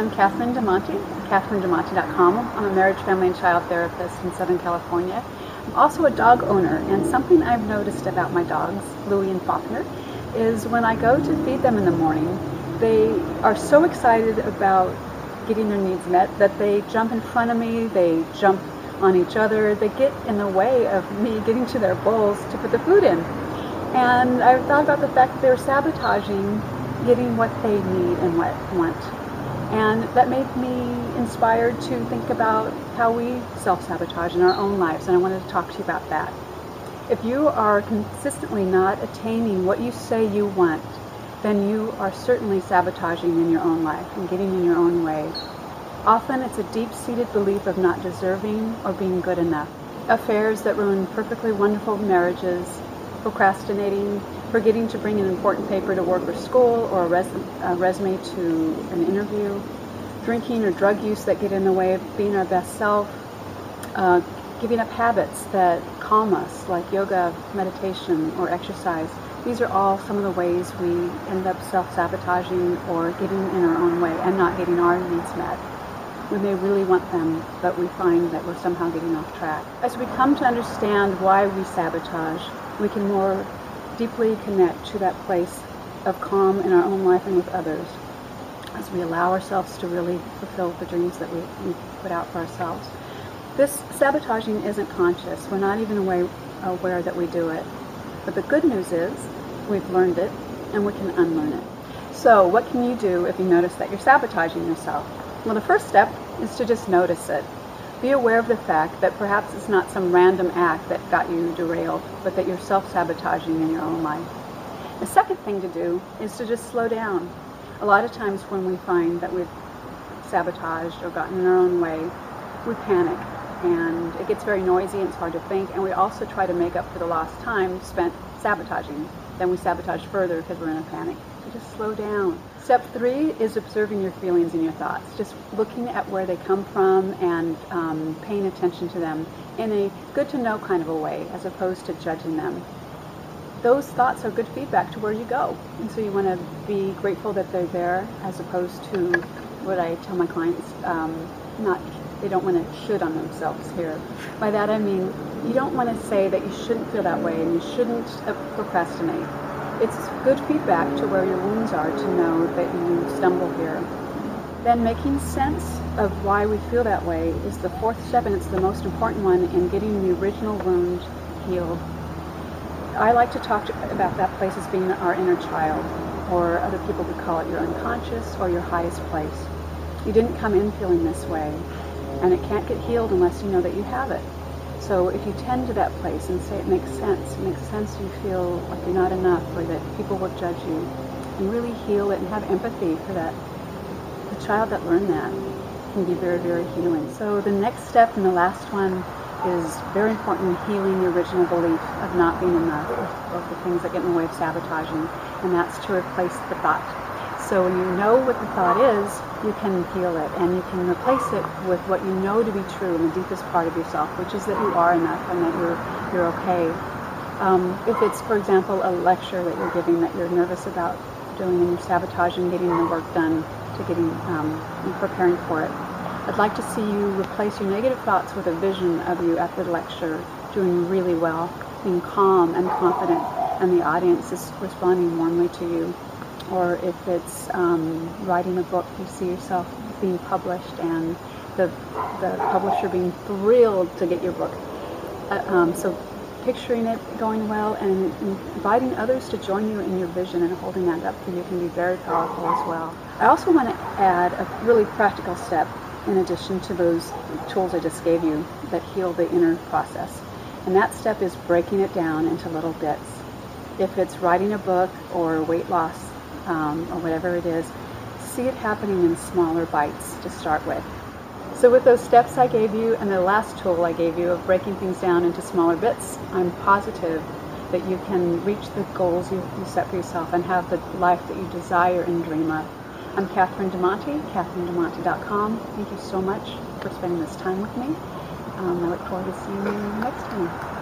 I'm Catherine DeMonte, CatherineDeMonte.com. I'm a marriage, family, and child therapist in Southern California. I'm also a dog owner, and something I've noticed about my dogs, Louie and Faulkner, is when I go to feed them in the morning, they are so excited about getting their needs met that they jump in front of me, they jump on each other, they get in the way of me getting to their bowls to put the food in. And I've thought about the fact that they're sabotaging getting what they need and want. And that made me inspired to think about how we self-sabotage in our own lives, and I wanted to talk to you about that. If you are consistently not attaining what you say you want, then you are certainly sabotaging in your own life and getting in your own way. Often it's a deep-seated belief of not deserving or being good enough. Affairs that ruin perfectly wonderful marriages, procrastinating, forgetting to bring an important paper to work or school, or a resume to an interview, drinking or drug use that get in the way of being our best self, giving up habits that calm us, like yoga, meditation, or exercise. These are all some of the ways we end up self-sabotaging or getting in our own way and not getting our needs met. We may really want them, but we find that we're somehow getting off track. As we come to understand why we sabotage, we can more deeply connect to that place of calm in our own life and with others, as we allow ourselves to really fulfill the dreams that we put out for ourselves. This sabotaging isn't conscious. We're not even aware that we do it. But the good news is we've learned it and we can unlearn it. So what can you do if you notice that you're sabotaging yourself? Well, the first step is to just notice it. Be aware of the fact that perhaps it's not some random act that got you derailed, but that you're self-sabotaging in your own life. The second thing to do is to just slow down. A lot of times when we find that we've sabotaged or gotten in our own way, we panic, and it gets very noisy and it's hard to think, and we also try to make up for the lost time spent sabotaging. Then we sabotage further because we're in a panic. So just slow down. Step 3 is observing your feelings and your thoughts. Just looking at where they come from and paying attention to them in a good-to-know kind of a way, as opposed to judging them. Those thoughts are good feedback to where you go. And so you want to be grateful that they're there, as opposed to what I tell my clients, they don't want to should on themselves here. By that I mean, you don't want to say that you shouldn't feel that way and you shouldn't procrastinate. It's good feedback to where your wounds are to know that you stumble here. Then making sense of why we feel that way is the fourth step, and it's the most important one in getting the original wound healed. I like to talk about that place as being our inner child, or other people would call it your unconscious or your highest place. You didn't come in feeling this way, and it can't get healed unless you know that you have it. So if you tend to that place and say it makes sense you feel like you're not enough or that people will judge you, and really heal it and have empathy for that. The child that learned that can be very, very healing. So the next step and the last one is very important in healing the original belief of not being enough, of the things that get in the way of sabotaging, and that's to replace the thought. So when you know what the thought is, you can heal it, and you can replace it with what you know to be true in the deepest part of yourself, which is that you are enough and that you're okay. If it's, for example, a lecture that you're giving that you're nervous about doing and you're sabotaging getting the work done to getting preparing for it, I'd like to see you replace your negative thoughts with a vision of you after the lecture doing really well, being calm and confident, and the audience is responding warmly to you. Or if it's writing a book, you see yourself being published and the publisher being thrilled to get your book. So picturing it going well and inviting others to join you in your vision and holding that up for you can be very powerful as well. I also want to add a really practical step in addition to those tools I just gave you that heal the inner process. And that step is breaking it down into little bits. If it's writing a book or weight loss, or whatever it is, see it happening in smaller bites to start with. So with those steps I gave you and the last tool I gave you of breaking things down into smaller bits, I'm positive that you can reach the goals you set for yourself and have the life that you desire and dream of. I'm Catherine DeMonte, CatherineDeMonte.com. Thank you so much for spending this time with me. I look forward to seeing you next time.